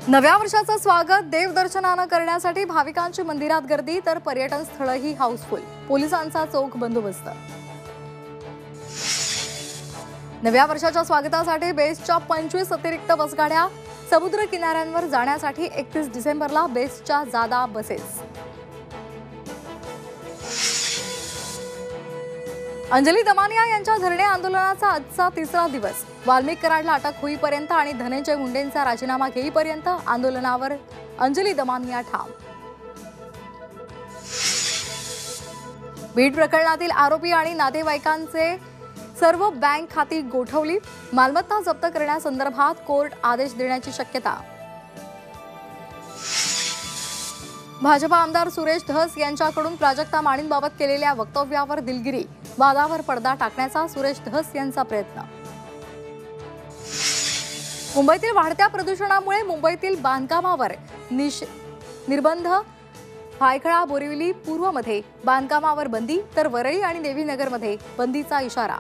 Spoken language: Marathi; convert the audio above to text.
नव्या वर्षाचं स्वागत देवदर्शनानं करण्यासाठी भाविकांची मंदिरात गर्दी तर पर्यटन स्थळही हाऊसफुल। पोलिसांचा चोख बंदोबस्त। नव्या वर्षाच्या स्वागतासाठी बेस्टच्या 25 अतिरिक्त बसगाड्या। समुद्र किनाऱ्यांवर जाण्यासाठी 31 डिसेंबरला बेस्टच्या जादा बसेस। अंजली दमानिया यांच्या धरणे आंदोलनाचा आजचा तिसरा दिवस। वाल्मिक कराडला अटक होईपर्यंत आणि धनंजय मुंडेंचा राजीनामा घेईपर्यंत आंदोलनावर अंजली दमानिया ठाम। बीड प्रकरणातील आरोपी आणि नातेवाईकांचे सर्व बँक खाती गोठवली। मालमत्ता जप्त करण्यासंदर्भात कोर्ट आदेश देण्याची शक्यता। भाजपा आमदार सुरेश धस यांच्याकडून प्राजक्ता माळींबाबत केलेल्या वक्तव्यावर दिलगिरी। वादावर पडदा टाकण्याचा सुरेश धस यांचा प्रयत्न। मुंबईतील वाढत्या प्रदूषणामुळे मुंबईतील बांधकामावर निर्बंध। भायखळा बोरिवली पूर्वमध्ये बांधकामावर बंदी तर वरळी आणि देवीनगरमध्ये बंदीचा इशारा।